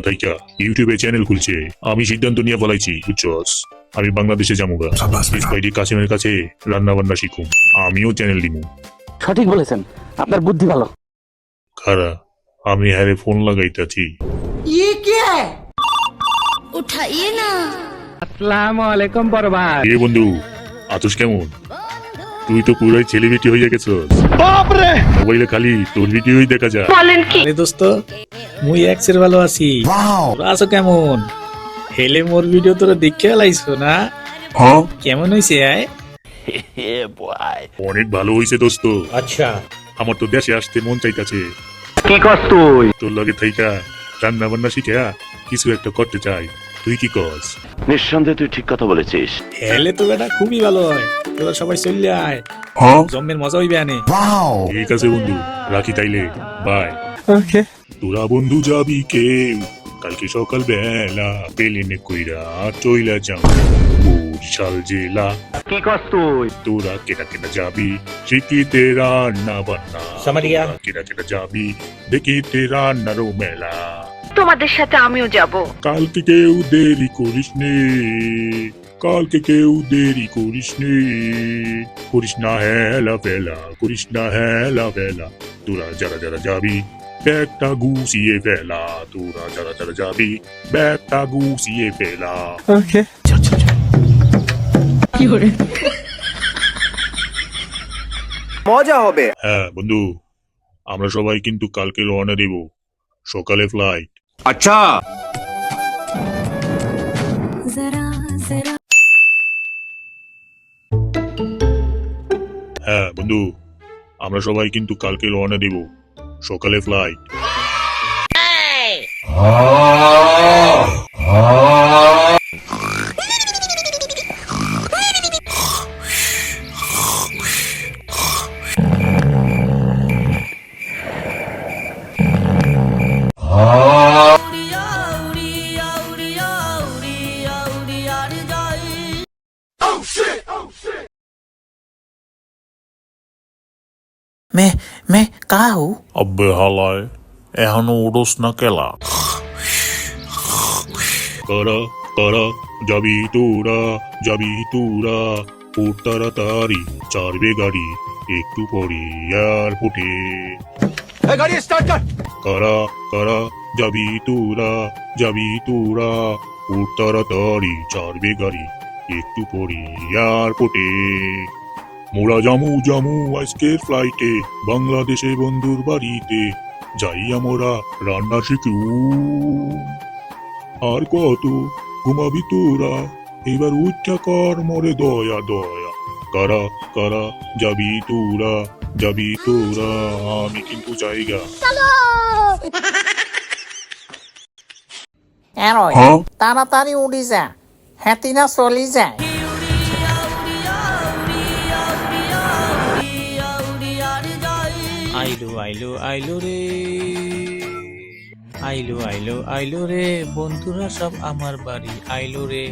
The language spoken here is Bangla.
তাইকা ইউটিউবে চ্যানেল খুলছে। আমি সিদ্ধান্ত নিয়ে বলাইছি, বুঝছস? আমি বাংলাদেশে যামুগা, বাইরে কাসিমের কাছে রান্না বান্না শিখুম। আমিও চ্যানেল দিমু। সঠিক বলেছেন, আপনার বুদ্ধি ভালো। খারা আমি হ্যারে ফোন লাগাইতাছি। ये क्या है? उठाइए ना। আসসালামু আলাইকুম বড় ভাই। এ বন্ধু, আতুস কেমন? তুই তো পুরাই সেলিব্রিটি হয়ে গেছস। মোবাইলে খালি তোর ভিডিওই দেখা যায়। আরে দোস্ত মুই এক্সের ভালো আছি। তোরা আছো কেমন? হেলে মোর ভিডিও তোরা দেখে লাইছো না? কেমন হইছে আয়? অনেক ভালো হইছে দোস্ত। আচ্ছা আমার তো দেশে আসতে মন চাইতাছে। কি কস তুই? তোর লগে থাইকা রান্না বান্না শিখা কিছু একটা করতে চাই। তুই কি কস? নিঃসন্দেহে তুই ঠিক কথা বলেছিস। হেলে তো বেটা খুবই ভালো হয়। তোরা সবাই চলে আয়, জম্মের মজা হইবে আনে। ঠিক আছে বন্ধু, রাখি তাইলে, বাই। ওকে তোরা বন্ধু যাবি কেউ কালকে সকাল বেলা পেলেনে কইরা চইলা যাও বরিশাল জেলা। কি কস তুই? তোরা কেটা কেটা যাবি শিখিতে রান্না বান্না, সামারিয়া। তোরা কেটা কেটা যাবি দেখিতে রান্নারও মেলা। তোমাদের সাথে আমিও যাব। কালকে কেউ দেরি করিস নে, কালকে কেউ দেরি করিস নে, করিস না হেলা ফেলা, করিস না হেলা ফেলা। তোরা যারা যারা যাবি ব্যাগটা গুছিয়ে ফেলা, তোরা যারা যারা যাবি ব্যাগটা গুছিয়ে ফেলা। ওকে মজা হবে। হ্যাঁ বন্ধু, আমরা সবাই কিন্তু কালকে রওনা দেব, সকালে ফ্লাইট। अच्छा হ্যাঁ বন্ধু, আমরা সবাই কিন্তু কালকে রওনা দেব, সকালে ফ্লাইট। मैं कहा हूँ? अबे हालाय এখনো উড়োস না কেলা? করা করা যাবি তোরা, যাবি তোরা, ওর তাড়াতাড়ি চারবে গাড়ি একটু পরে এয়ারপোর্টে। गाड़ी स्टार्ट कर। করা করা যাবি তোরা, যাবি তোরা, ওর তাড়াতাড়ি চারবে গাড়ি একটু পরে এয়ারপোর্টে। মোরা জামু জামু আজকের ফ্লাইটে বাংলাদেশে বন্ধুর বাড়িতে, যাই আমরা রান্না শিখু। আর কত ঘুমাবি তোরা, এবার উচ্চা কর মরে দয়া দয়া। কারা কারা যাবি তোরা, যাবি তোরা, আমি কিন্তু জায়গা। এরই তাড়াতাড়ি উড়ি যা, হাতি না চলি যায়। আইলো আইলো আইলো রে, আইলো আইলো আইলো রে, বন্ধুরা সব আমার বাড়ি আইলো রে।